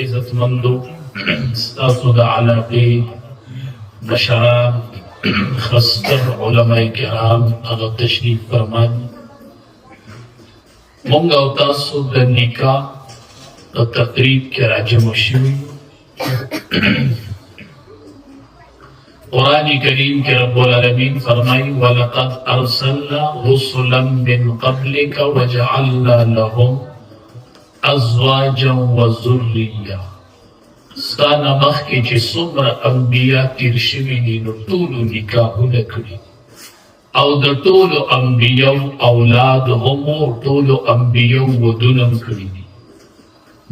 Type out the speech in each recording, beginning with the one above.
عزتمندو ستاسو د علاقې مشران خستر علماء کرام هغه تشریف فرمایي. مونږ او تاسو د نکاح په تقریب کې راجمع شوي. قرآن کریم کے رب العالمین فرمائی وَلَقَدْ أَرْسَلْنَا رُسُلًا مِّن قَبْلِكَ وَجَعَلْنَا لَهُمْ أَزْوَاجًا وَذُرِّيَّةً. ستانه مخکې چې څومره انبیا تیر شوي دي نو ټولو نکاحونه کړي او د ټولو انبیو اولاد هم ټولو انبیو ودونه هم کړي دي.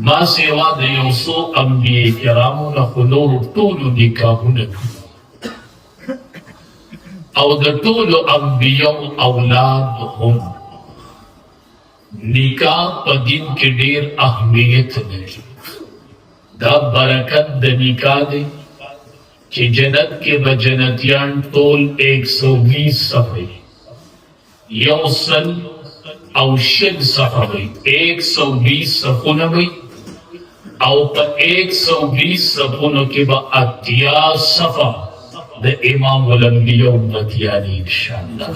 ما سوا د یو څو انبیاء کرامو نه خو نورو ټولو نکاحونه کړي او د ټولو انبیو اولاد هم. نکاح په دین کې ډېر اهمیت لري. دا برکت د نکاح دی چې جنت کې به جنتیان ټول 120 صفحې یو سل او شل صفحه وي 120 صفحونه وي او په 120 صفحونو کې به 80 صفحه د امام الانبیاء امتیانی انشاءاللہ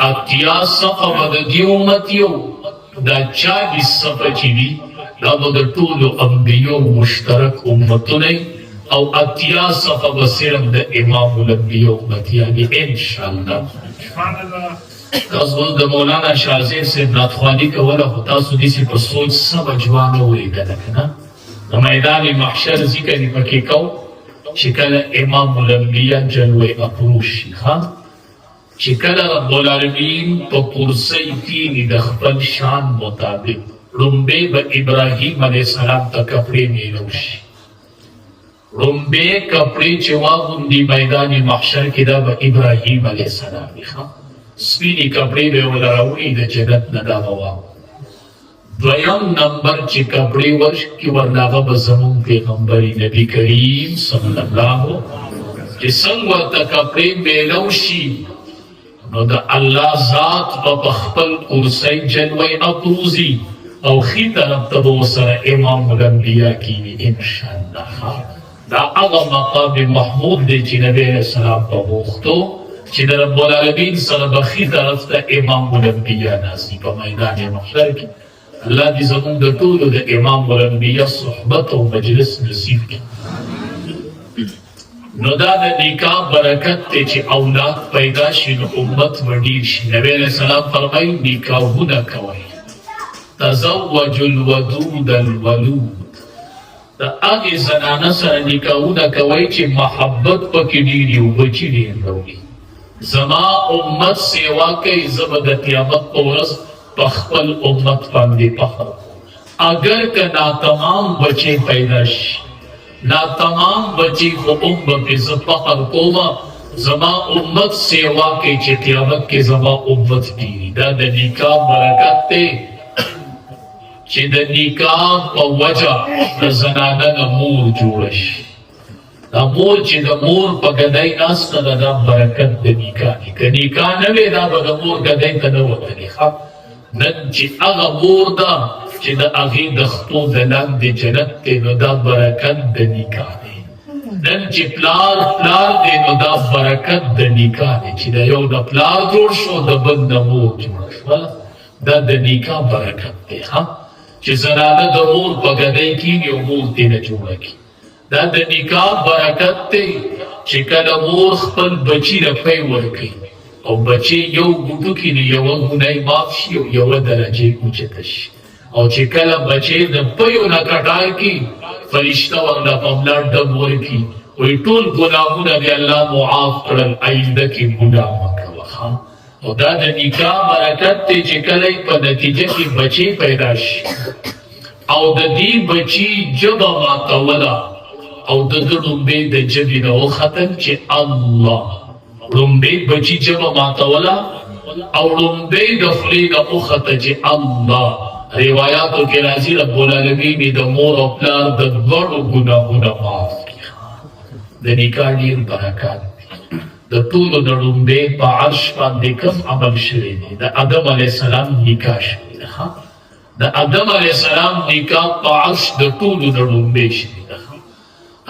80 صفحه به د دې امتیو دا 40 صفحه چې دي دا به د ټولو انبیاء مشترک امتونه او 80 صفحه به صرف د امام الانبیاء امتیانی انشاءاللہ. تاسو د مولانا شازیر صاحب ناتخوانی کوله خو تاسو داسې په سوچ سبا جوانه ولیدله که نه د میدان محشر ذکر یې پکې کو چې کله امام الانبیاء جلوه افروز شي چې کله رب العالمین په کرسۍ کښېني د خپل شان مطابق لومبی به ابراهیم علیه السلام ته کپړې میلو شي. لومبی کپړې چې واغوندي میدان محشر کې دا به ابراهیم علیه السلام وي. سپینې کپړې به یې ولروي د جنت نه دا به واغوندي. دویم نمبر چې کپړې ورکړي ورله هغه به زمونږ پیغمبر نبي کریم صلی الله چې څنګه ورته کپړې میلو شي نو د الله ذات به په خپل کرسۍ جلوه افروزي او خی طرف ته به ورسره امام الانبیاء کېږي انشاءالله. دا هغه مقام محمود دی چې نبی علیه السلام په غوښتو چې د رب العالمین سره به خی طرف ته امام الانبیاء ناستي په میدان محشر کې. الله دې زموږ د ټولو د امام الانبیاء صحبت او مجلس نصیب کړي. نو دا د نکاح برکت دی چې اولاد پیدا شي نو امت به ډېر شي. نبی علیه السلام فرمایي نکاحونه کوئ تزوج الودود الولود. دا هغې زنانه سره نکاحونه کوئ چې محبت پکې ډېر وي او بچي ډېر راوړي. زما امت سیوا کوي زه به د قیامت په ورځ په خپل امت باندې فخر اگر که ناتمام بچې پیدا شي ناتمام بچې خو به پې زه فخر کومه زما امت سیوا کوي چې قیامت کې زما امت ډېري. دا د نکاح برکت دی چې د نکاح په وجه د زنانه نه مور جوړه شي. دا مور چې د مور په ګدۍ ناسته ده دا برکت د نکاح دی. که نکاح نه وی دا به د مور ګدۍ ته نه وتلې. نن چې هغه مور ده چې د هغې د خپو د لاندې جنت دی نو دا برکت د نکاح دی. نن چې پلار دی نو دا برکت د نکاح دی چې د یو د پلار جوړ شو د بل د مور جوړ شوه. دا د نکاح برکت دی چې زنانه د مور په ګدۍ کېږي او مور ترې نه جوړه کړي. دا د نکاح برکت دی چې کله مور خپل بچي له پی ورکوي او بچی یو ګوټو کې نو یوه ګونۍ معاف شي او یوه درجې اوچته شي. او چې کله بچی د پیو نه کټار کړي فرشته ورله په ملا ډب ورکړي وایي ټول ګناهونه دې الله معاف کړل آینده کې ګناه مه کوه. او دا د نکاح برکت دی چې کله په نتیجه کې بچی پیدا شي او د دې بچي ژبه ماتوله او د ده لومبې د ژبې نه وختل چې الله لومبې بچي ژبه ماتوله او لومبې د خولې نه وخته چې الله. روایاتو کې راځي رب العالمین د مور او پلار د دواړو ګناهونه معاف کړي. د نکاح ډېر برکات د ټولو د لومبې په عرش باندې کوم عمل شوی دی د آدم علیه السلام نکاح شوی دی. د آدم علیه السلام نکاح په عرش د ټولو نه لومړی شوې ده.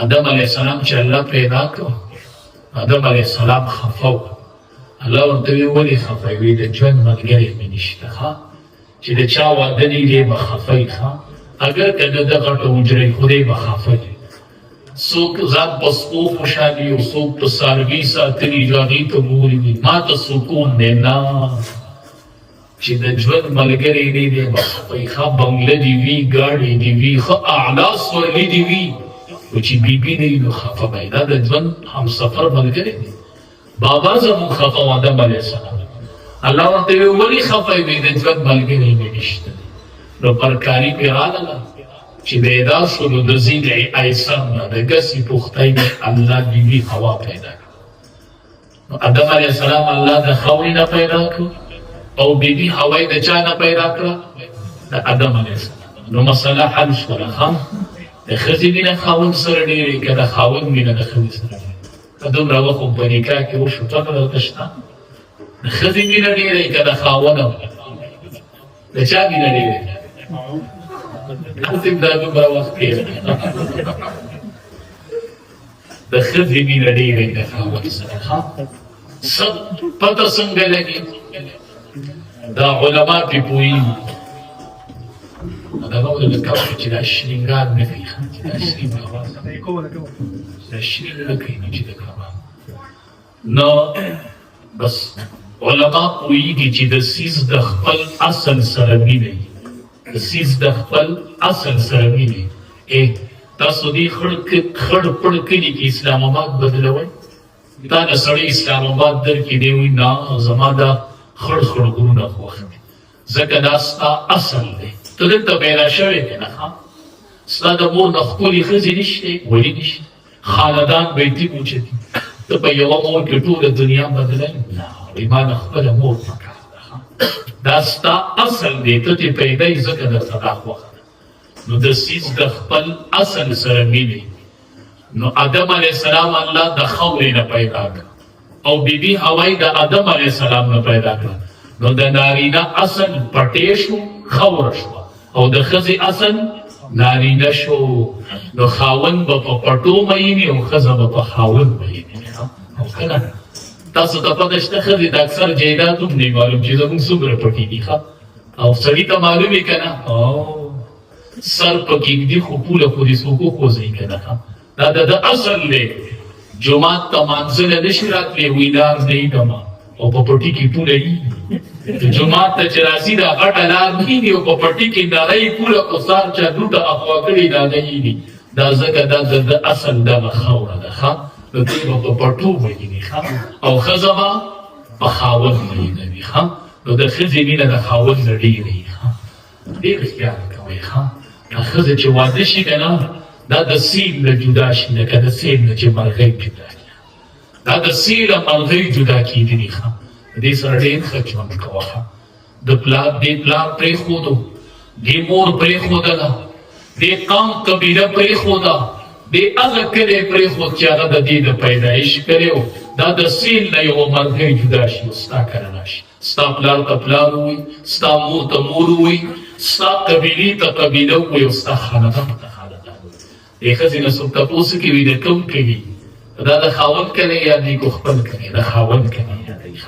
آدم علیه السلام چې الله پیدا کړ، آدم علیه السلام خفه و. الله ورته ویل ولې خفه وي؟ د ژوند ملګری مې نشته. چې د چا واده دی دی به خفه وي. اگر که د ده غټه حجره وي خو دی به خفه وي. څوک ځان په سپو خوشحالي او څوک په څاروي ساتلي هغې ته ګوري وي. ما ته سکون دی نه چې د ژوند ملګری دی دی به خفه وي. ښه بنګله دې وي، ګاډی دې وي، ښه اعلی سورلي دې وي، خو چې بیبي نه وي نو خفه به وي. دا د ژوند همسفر ملګری دی. بابا زموږ خفه و آدم علیه السلام. الله ورته ویل ولې خفه وي؟ د ژوند ملګری مې نشته. نو پرکاري پرې راغله چې پیدا شو نو د ضلع ایسر نه د ګسې پوښتۍ نه الله بیبي حوا پیدا کړه. نو آدم علیه السلام الله د خاورې نه پیدا کړ او بیبي حوا یې د چا نه پیدا کړه؟ د آدم علیه السلام. نو مسله حل شوله. د ښځې مینه خاوند سره ډېرې که د خاوند مینه د ښځې سره ډېرې. که دومره وخت په نکاح کې وشو ټکه دلته شته. د ښځې مینه ډېره که د خاوند د چا مینه ډېره؟ هسې دا دومره وخت تېره د ښځې مینه ډېره د خاوند سره. پته څنګه لګي؟ دا علما پرې پوهېږي. دا نو د کوم چې دا شرینګار نه کوي، چې دا شرینګ دا شرینګ نه کوي چې د کباب نو بس علما پوهېږي چې د څیز د خپل اصل سره مینه وي. د څیز د خپل اصل سره مینه وي. تاسو دې خړ پړ کلي کې اسلام آباد بدلوئ؟ دا د سړی اسلام آباد درکې دی وایي نه زما دا خړ خړ غرونه خوښ دي ځکه دا ستا اصل دی. ته دلته پیدا شوی دی نه ستا د مور نه ښکلې ښځې نشته؟ ولې نشته؟ خاندان بیتي اوچتي. ته په یوه مور کې ټوله دنیا بدلوي؟ نه وایي ما د خپله مور پکار ده. دا ستا اصل دی، ته ترې پیدا یې ځکه درته دا خوښه ده. نو د څیز د خپل اصل سره مینه. نو آدم علیه السلام الله د خاورې نه پیدا کړ او بیبي حوا یې د آدم علیه السلام نه پیدا کړه. نو د نارینه اصل پټې شو، خاوره شوه، او د ښځې اصل نارینه شو. نو خاوند به په پټو مینې او ښځه به په خاوند مینې. او کله تاسو ته پته شته ښځې د اکثر جایداد هم نه معلوم چې زموږ څومره پټې دي. او سړي ته معلوم وي که نه سر پکې ږدي خو پوله خو دې څوک وخوځوي که نه. دا د اصل دی. جومات ته مانځله نشي راتلی وینار دی دما او په پټي کې پوله وي. جومات ته چې راځي دا غټه لار نه وي او په پټي کې نری پوله خو سار چا دوته اخوا کړي دا نه وي. دا ځکه دا د اصل دغه خاوره ده. نو دوی به په پټو ویني او ښځه به په خاوند مینه وي. نو د ښځې مینه د خاوند نه ډېره وي. ډېر خیال کوئ. دا ښځه چې واده شي که نه دا د سیل نه جدا شي لکه د سیل نه چې مرغۍ جدا کړي. دا د سیل مرغۍ جدا کېدلي. دې سره ډېر ښه ژوند کوه. دې پلار پرېښودو، دې مور پرېښودله، دې قوم قبیله پرېښوده، دې هغه کلی پرېښود چې هغه د دې د پیدایش کړی و. دا د سیل نه یوه مرغۍ جدا شي او ستا کره راشي. ستا پلار ته پلار ووایي، ستا مور ته مور ووایي، ستا قبیلې ته قبیله ووایي او ستا خاندان ته خاندان ووایي. دې ښځې نه څوک تپوس کوي د کوم کوي؟ دا د خاوند کلی یادوي که خپل کلی؟ د خاوند کلی یادوي.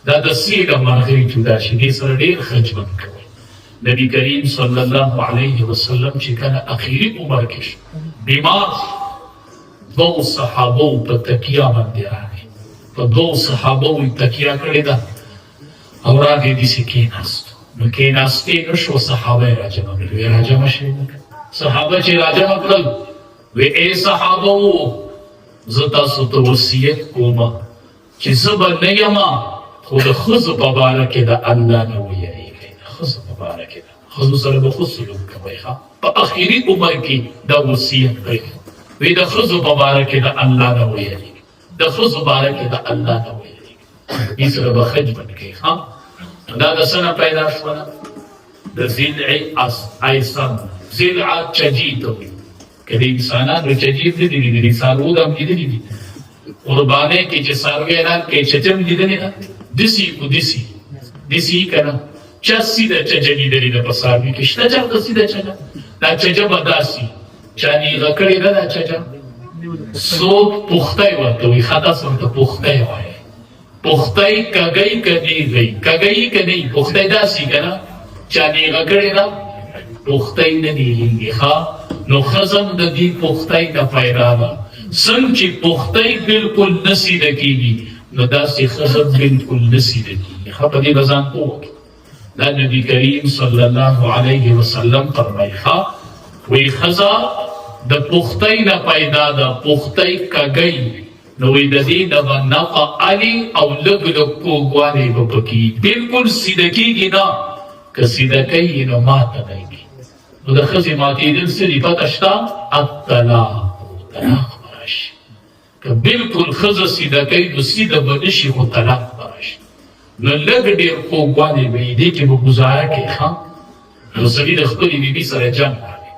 دا د سیل مرغۍ جدا شي. دې سره ډېر ښه ژوند کوئ. نبي کریم صلی الله علیه وسلم چې کله اخري عمر کې شو بیمار، دوو صحابو په تکیه باندې راغی. په دوو صحابو یې تکیه کړې ده او راغی داسې کېناستو. نو کېناستې نه شو، صحابه یې راجمع کړل. ویې راجمع شئ. صحابه چې راجمع کړل وی ای صحابو زه تاسو ته وصیت کوم چې زه به نه یم خو د ښځو په باره کې د الله نه ویریږئ. د ښځو په باره کې ښځو سره به ښه سلوک کوئ. په اخري عمر کې دا وصیت کوي. وی د ښځو په باره کې د الله نه ویریږئ. د ښځو باره کې د الله نه ویریږئ. دې سره به ښه ژوند کوئ. دا د څه نه پیدا شوله؟ د ضلع ایسر. ضلع چجي ته وایي. که د انسانانو چجي نه دي لیدلي، څاروو ته هم لیدلي دي. قربانۍ کې چې څاروی اعلان کوي چچم لیدلې ده؟ داسې خو داسې که نه چا سیده چجه لیدلی ده پساروی که شته چا ده سیده چجه دا چجه بداسی چا نیغه کړی ده دا چجه سوک پختای ورطوی خطاس ورطا پختای وای پختای کگئی کنیغی کگئی کنی پختای داسی کنا چا نیغه کړی ده پختای ندیگی خواه نو خزم د دې پختای د پیدا ده څنګه چې پختای بالکل نسیده کیږي نو داسې خزم بالکل نسیده کیږي ښه په دې به ځان پوه کړي دا نبي کریم صلی الله علیه وسلم فرمایي ښه وایي ښځه د پختای نه پیدا ده پختای کږی نو وایي د دې نه به نفع علي او لږ لږ کوږوالی به پکې بالکل سیده کیږي نه که سیده کوي نو ماته دی نو د ښځې ماتېدل څه دي پته شته الطلاق طلاق به راشي که بالکل ښځه سیده کوي نو سیده به نه شي خو طلاق به راشي نو لږ ډېر خوږوالی به یې دې کې به ګزاره کوي ښه نو سړي د خپلې بیبي سره جنګ راغی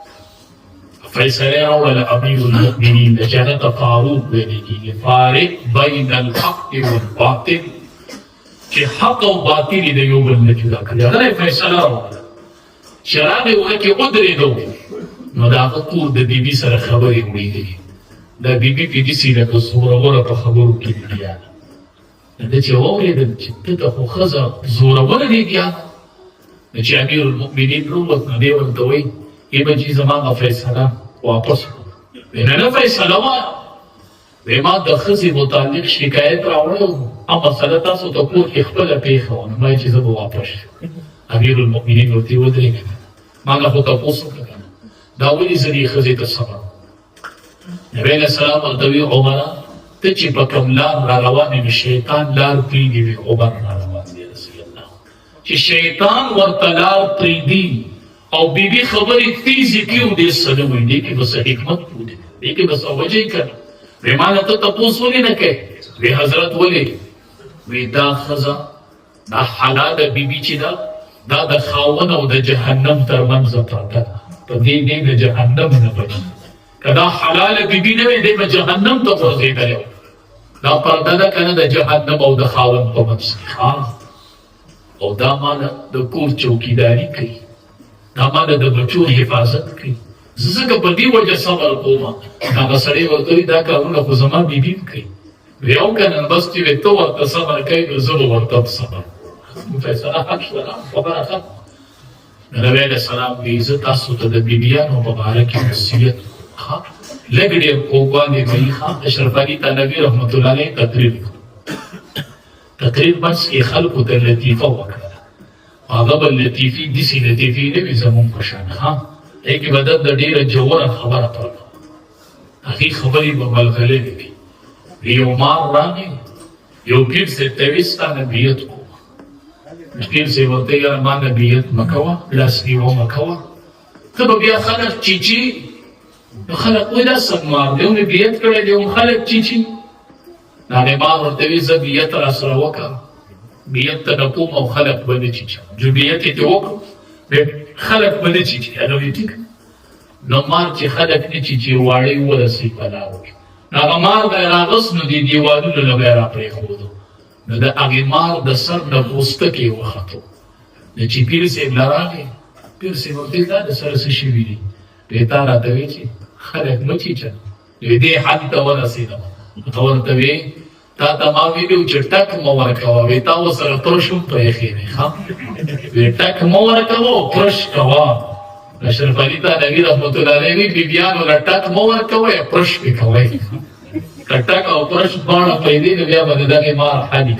فیصله یې راوړله امیر المؤمنین د جنت فاروق ویلې کېږي فارق بین الحق والباطل چې حق او باطل یې د یو بل نه جدا کړي هغه یې فیصله راوړله چې راغی هغه کې ودرېدو نو د هغه کور د بیبي سره خبرې وړېدلې دا بیبي په داسې لکه زوروره په خبرو کې لګیا ده ده چې واورېدل چې ته ته خو ښځه زوروره لګیا ده چې امیر المؤمنین راووت نو دی ورته وایي ای بچي زما هغه فیصله واپس کړو وایي نه فیصله وایه وایي ما د ښځې متعلق شکایت راوړی و هغه مسله تاسو ته کور کې خپله پېښه وه نو ما چې زه به واپس شم امیر المؤمنین ورته ودرېږه ما نه خو تپوس وکړه که نه دا ولې زه دې ښځې ته صبر نبی علیه السلام ورته وایي عمره ته چې په کوم لار را روان یې نو شیطان لار پرېږدي وي عمر را روان دی رسول الله چې شیطان ورته لار پرېږدي او بیبي خبرې تیزې کړي او دې څه نه وایي دې کې به څه حکمت وي دې کې به څه وجه یې که نه وایي ما نه ته تپوس ولې نه کوې وایي حضرت ولې وایي دا ښځه دا حلاله بیبي چې ده دا د خاون او د جهنم ترمنځ پرته ده په دې دې د جهنم نه بچي که دا حلاله بیبي نه وي دی به جهنم ته غورځېدلی و دا پرده ده که نه د جهنم او د خاون په منځ کې او دا ماله د کور چوکیداري کوي دا ماله د بچو حفاظت کوي زه ځکه په دې وجه صبر کوم هغه سړی ورته وایي دا کارونه خو زما بیبي هم کوي وایي او که نه بس چې ته ورته صبر کوې نو زه به ورته صبر فیصله حق شوه خبره ختمه نبی علیه السلام وایي زه تاسو ته د بیبیانو په باره کې نصیحت کوم لږ ډېر خوږوالی به یي اشرف علي تنوي رحمت الله علیه تقریر منځ کې خلکو ته لطیفه وکړله هغه به لطیفې داسې لطیفې نه وي زمونږ په شان دې کې به د ډېره ژوره خبره پرته هغې خبرې به ملغلرې وي یو مار راغی یو پیر صاحب ته وایي ستا نه بیعت کوم پیر صاحب ورته وایي یاره ما نه بیعت مه کوه لاس نیوه مه کوه ته به بیا خلک چیچي نو خلک وایي دا څنګه مار دی مې بیعت کړی دی هم خلک چیچي هغې مار ورته وایي زه بیعت راسره وکړه بیعت ته نه کوم او خلک به نه چیچم جو بیعت یې ته وکړو خلک به نه چیچي هغه وایي ټیک نو مار چې خلک نه چیچي واړې ورسوي په لارو کې نو هغه مار به یې راغوست نو دې دیوالونو نه به یې راپرېښودو نو د هغې مار د سر نه پوستکی یې وختو نو چې پیر صاحب له راغی پیر صاحب ورته وایي دا د سره څه شوي دي وایي تا راته وایي چې خلک مه چیچه وایي دې حد ته ورسېدم ته ورته وایي تا ته ما ویلي چې ټک مه ورکوه وایي تا ورسره ترش هم پرېښی دی وایي ټک مه ورکوه او پرش کوه اشرف علي تنوي رحمت الله علیه وایي بیبیانو له ټک مه ورکوئ پرش پې کوئ که ټک او پرش دواړه پیدا نو بیا به د دغې مار حلي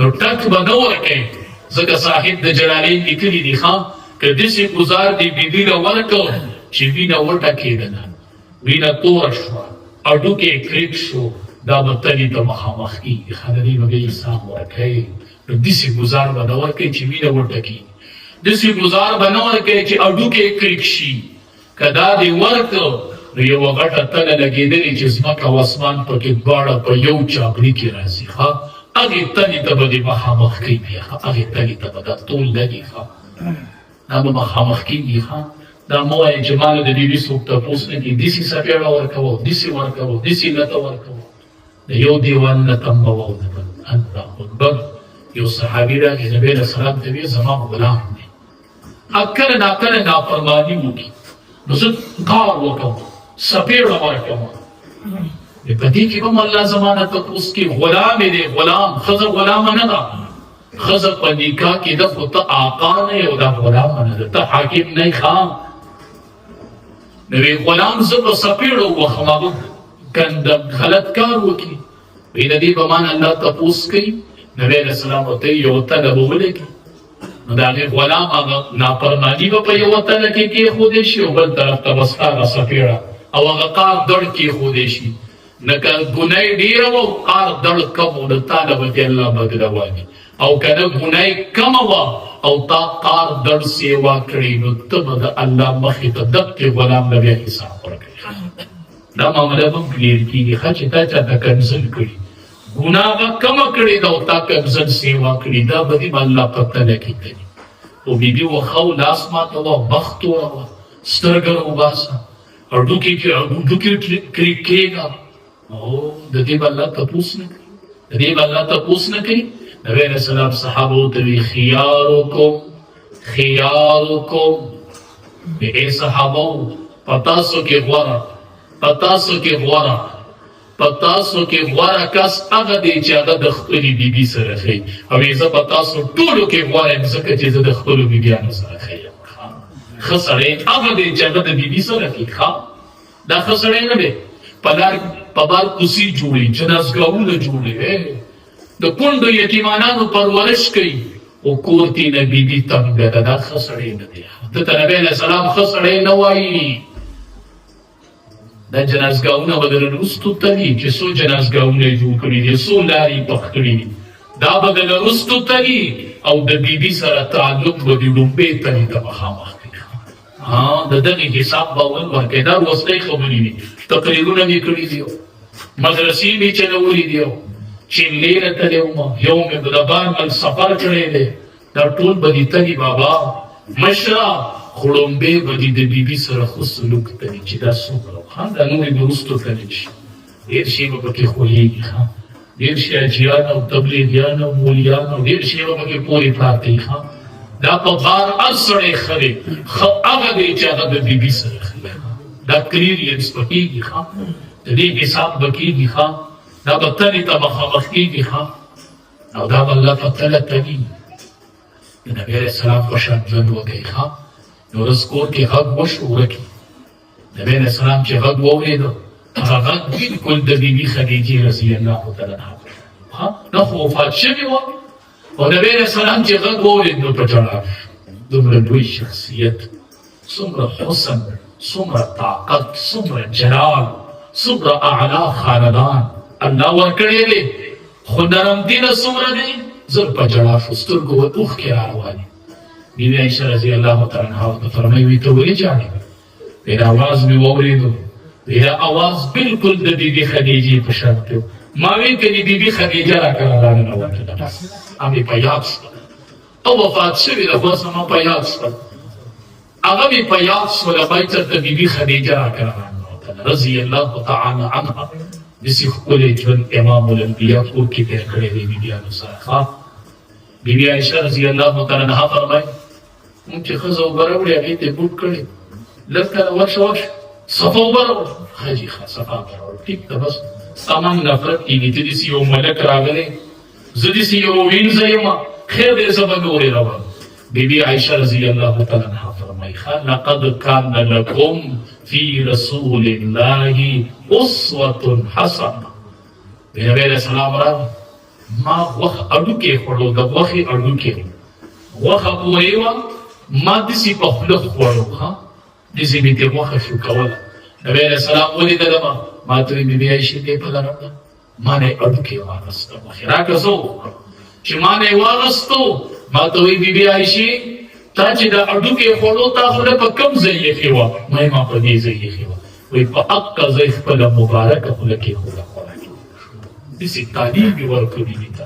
نو ټک به نه ورکوئ ځکه صاحب د جلالین لیکلي دي که داسې ګزار دې بیبي له ورکړ چې وینه وټکېدله وینه توره شوه هډوکی یې کلک شو دا به تلې ته مخامخ کېږي ښه د دې به بیا حساب ورکوئ نو داسې ګزار به نه ورکوئ چې وینه وټکېږي داسې ګزار به نه ورکوئ چې هډوکی یې کلک شي که دا دې ورکړ نو یوه غټه تله لګېدلې چې ځمکه او اسمان پکې دواړه په یو چاپړي کې راځي هغې تلې ته به دې مخامخ کوي بیا هغې تلې ته به دا ټول لګي دا به مخامخ کېږي دا مه وایئ چې ما له د بیبي څوک تپوس نه کړي داسې څپېړه ورکوه داسې ورکوه داسې لته ورکوه د یو دیوال لته هم به وه او د بل الله اکبر یو صحابي راغی نبی علیہ السلام ته وی زما غلام دی کله ناکله نافرماني وکړي نو زه کار وکړم سپېړه ورکړم په دې کې هم الله زمانه تپوس کې غلام دی غلام ښځه غلامه نه ده ښځه په نکاح کې ده خو ته آقا نه یې او دا غلامه نه ده ته حاکم نه یې ښه نو وی غلام زه په سپېړه ووخم هغه کنده غلط کار وکړي وی د دې په معنی الله تپوس کوي نبی علیہ السلام ورته یو تله به ولګي نو د هغې غلام هغه نافرماني به په یوه تله کې کېښودی شي او بل طرف ته بس هغه څپېړه او هغه قار دړ کېښودی شي نه که ګناه ډېره وه او قار دړ کم و نو تا له به دې الله بدله والی او که نه ګناه کمه وه او تا قار دړ سیوا کړي نو ته به د الله مخې ته دقې غلام له بیا حساب ورکوي دا معامله به هم کلیر کېږي ښه چې تا چاته کنسل کړي ګناه به کمه کړې ده او تا کنسل سیوا کړي دا به دې به الله په تله کې کوي او بیبي وښه و لاس ماته وه بخت وه سترګه راوباسه هډوکي کېږه او د دې به الله تپوس نه کوي د دې به الله تپوس نه کوي نبی علیہ السلام صحابو ته وی خیارکم ای صحابو پتاسو کې غوره کس هغه دی چې هغه د خپلې بیبي سره ښیي او زه په تاسو ټولو کې غوره یم ځکه چې زه د خپلو بیبیانو سره ښه یم ښه سړی هغه دی چې هغه د بیبي سره ښیي دا ښه سړی نه دی په بار کوسي جوړي جنازګاهونه جوړي د کونډو یتیمانانو پرورش کوي او کور کې نه بیبي تنګه ده دا ښه سړی نه دی ته ته نبی علیه السلام ښه سړی نه وایي دا جنازګاهونه به در وروستو تلي چې څو جنازګاهونه یې جوړ کړي دي څو لارې پخ کړي دي دا به در وروستو تلي او د بیبي سره تعلق به د لومبۍ تلي ته مخامخ کوي د دغې حساب به ورکوي دا وروستۍ خبرې دي تقریرونه مې کړي دي مدرسې مې چلولي دي چینلې ته تللی وم یو مې د بارمل سفر کړی دی دا ټول به دې تلي بابا مشره خو لومبۍ به دې د بیبي سره ښه سلوک تلي چې دا څومره دا نورې به وروستو تللی شي ډېر شی به پکې خولیږي ډېر شي حاجیان او تبلیغیان او مولیان او ډېر شی به پکې پورې پراته وي دا په بار هر سړی ښه دی هغه دی چې هغه د بیبي سره ښه دی دا کلیرینس به کېږي د دې حساب به کېږي دا به تلې ته مخامخ کېږي او دا به الله په تله تلي د نبي علیه السلام په شان ژوند وکړئ یو ورځ کور کې غږ وشو ورکې نبی علیه السلام چې غږ واورېده هغه غږ بلکل د بیبي خدیجې رضی الله تعالی عنها نه خو وفات شوې وه او نبی علیه السلام چې غږ واورېد نو په ژړا دومره لوی شخصیت څومره حسن څومره طاقت څومره جلال څومره اعلی خاندان الله ورکړی دی خو نرم دینه څومره دی زر په ژړا شو سترګو اوښکې را روانې بیبي عایشه رضی الله تعالی عنها ورته فرمایي وایي ته ولې ژاړې وایي دا اواز مې واورېدو وایي دا اواز بلکل د بیبي خدیجې په شان کې ما ویل که د بیبي خدیجه راکړه راننوتله مې په یاد شوه او وفات شوې ده خو زما په یاد شوه هغه مې په یاد شوله باید چېرته بیبي خدیجه راکړه راننوتله رضی الله تعالی عنها داسې ښکلی ژوند امام الانبیا کور کې تېر کړی دی بیبیانو سره بیبي عایشه رضی الله تعالی عنها فرمایي مونږ چې ښځه اوبه راوړې هغې ته یې بوټ کړی لږ کله ورشه صفا اوبه راوړه ښه جي ښه صفا اوبه راوړه ټیک ده بس سامان نفرت کېږي ته داسې یو ملک راغلی زه داسې یو وینځه یم خیر دی زه به نورې راوړم بیبي عایشه رضی الله تعالی عنها فرمایي لقد کان لکم فی رسول الله اسوة حسنه نبی علیه السلام راغی ما غوښه اډوکې خوړو د غوښې اډوکې غوښه پورې وه ما داسې په خوله خوړو داسې مې ترې غوښه شو کوله نبی علیه السلام ولیدله ما ته وایي بیبي عایشې دې په لرله ما نه یې اډوکې واخیسته غوښې راکړه زه وخورم چې ما نه یې واخیستو ما ته وایي بیبي عایشې تا چې دا اډوکې خوړو تا خوله په کوم ځای ایښې وه ما یې ما په دې ځای ایښې وه وایي په هغه ځای خپله مبارکه خوله کېښوده داسې تعلیم یې ورکړي دي ته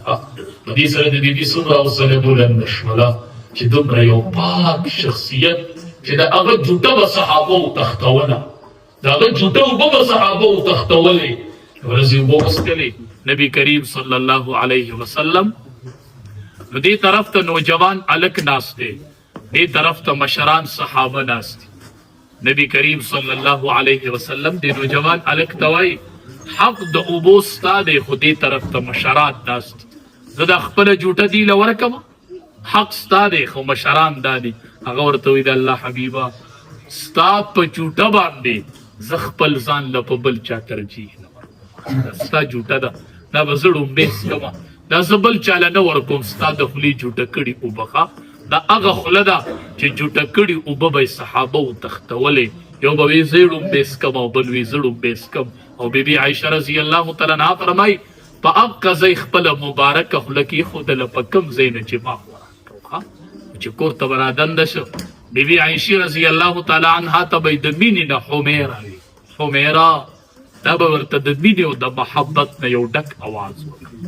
په دې سره د بیبي څومره حوصله بلنده شوله چې دومره یو پاک شخصیت چې د هغه جوټه به صحابه وتښتوله د هغه جوټه اوبه به صحابه وتښتولې ورځې اوبه وڅښلې نبي کریم صلی الله علیه وسلم نو دې طرف ته نوجوان الک ناست دی، دې طرف ته مشران صحابه ناست دي. نبی کریم صلی الله علیه وسلم دې نوجوان الک ته وایي حق د اوبو ستا دی، خو دې طرف ته مشران ناست دي. زه د خپله جوټه دی له ورکم، حق ستا دی خو مشران دا دي. هغه ورته وایي د الله حبیبه ستا په جوټه باندې زه خپل ځان له په بل چا ترجیح نه ورکوم. ستا جوټه ده، دا به زه ړومبی څکمه، دا زه بل چاله نه ورکوم. ستا د خولې جوټه کړي اوبه ښه، دا هغه خوله ده چې جوټه کړي اوبه به یې صحابه وتښتولې. یو به وایي زه یې ړومبی څکم او بل وایي زه ړومبی څکم. او بیبي عایشه رضی الله تعالی عنها فرمایي په هغه ځای خپله مبارکه خوله کېښودله په کوم ځای نه چې ما خوراک کوو، چې کور ته به رادنده شو. بیبي عایشې رضی الله تعالی عنها ته به یې د مینې نه حمیره وي، حمیره دا به ورته د مینې او د محبت نه یو ډک اواز وکړي.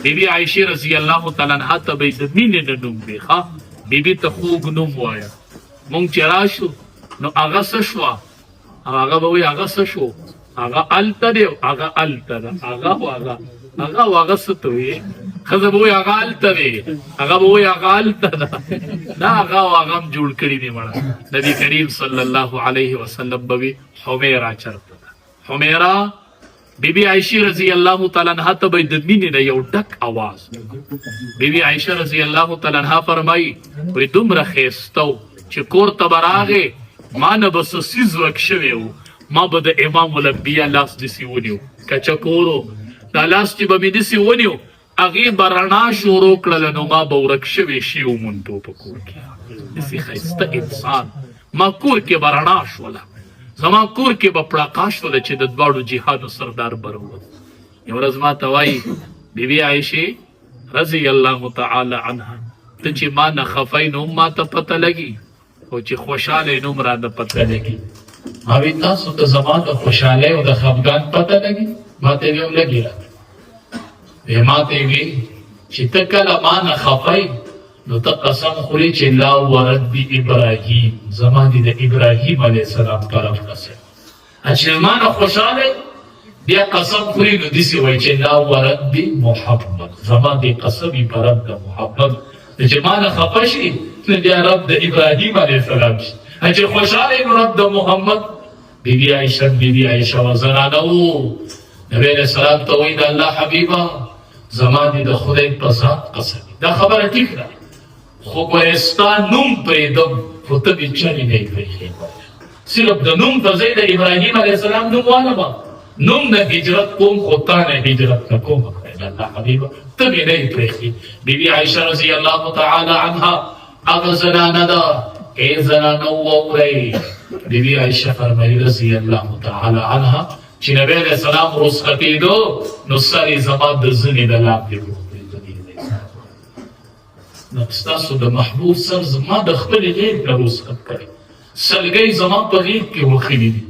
بیبي عایشې رضی الله تعالی عنها ته به یې د مینې نه نوم وي. ښه بیبي ته خوږ نوم وایه. مونږ چې راشو نو هغه څه شوه، هغه به وایي هغه څه شو، هغه هلته دی او هغه هلته ده، هغه او هغه هغه او هغه څه ته وایي. ښځه به وایي هغه هلته دی، هغه به وایي هغه هلته ده. دا هغه او هغه هم جوړ کړي دي مړه. نبي کریم صلی الله علیه وسلم به وي حمیره چرته ده. حمیره بیبي عایشې رضی الله تعالی عنها ته به د مینې نه یو ډک اواز. بیبي عایشه رضی الله تعالی عنها فرمایي وایي دومره ښایسته و چې کور ته به راغې ما نه به څه څیز ورک شوی و، ما به د امام الانبیا لاس داسې ونیو، کچکور و دا لاس چې به مې داسې ونیو هغې به رڼا شروع کړله نو ما به ورک شوی شي وموندو په کور کې. داسې ښایسته انسان، ما کور کې به رڼا شوله، زما کور کې به پړقا شوله چې د دواړو جهادو سردار به راووت. یو ورځ ما ته وایي بیبي عایشې رضی الله تعالی عنها ته چې ما نه خفی نو ما ته پته لګي، خو چې خوشحاله نوم را نه پته لګي. ما وی تاسو ته زما د خوشحالۍ او د خفګان پته لګي؟ ما ته وی لګي راته. ما ته وی چې ته کله ما نه خفی نو ته قسم خوري چې لا ورد ابراهیم، زما دې د ابراهیم علیه السلام طرف قسم. چې ما نه خوشحاله بیا قسم خوري نو داسې وایي چې لا ورد محمد، زما دې قسم یې په رب د محمد. چې ما نه خفه شي نو بیا رب د ابراهیم علیه السلام شي، چې خوشحاله نو رب د محمد. بیبي عایشه و زنانه و نبی علیه السلام ته وایي د الله حبیبه زما دې د خدای په ذات قسم. دا خبره ټیک ده، خو ګورې ستا نوم پرېږدم خو ته مې چرې نه یې پرېښې. صرف د نوم په ځای د ابراهیم علیه السلام نوم وانمه، نوم نه هجرت کوم خو تا نه هجرت نه کوم. الله حبیبه ته مې نه یې پرېښې. بیبي عایشه رضی الله تعالی عنها هغه زنانه ده. ای زنانه واورئ، بیبي عایشه فرمایي رضی الله تعالی عنها چې نبی علیه السلام رخصتېدو نو سر یې زما د زنې د لاندې نو ستاسو د محبوب سر زما د خپلې غېږ نه رخصت کړی، سلګۍ زما په غېږ کې وښلي دي،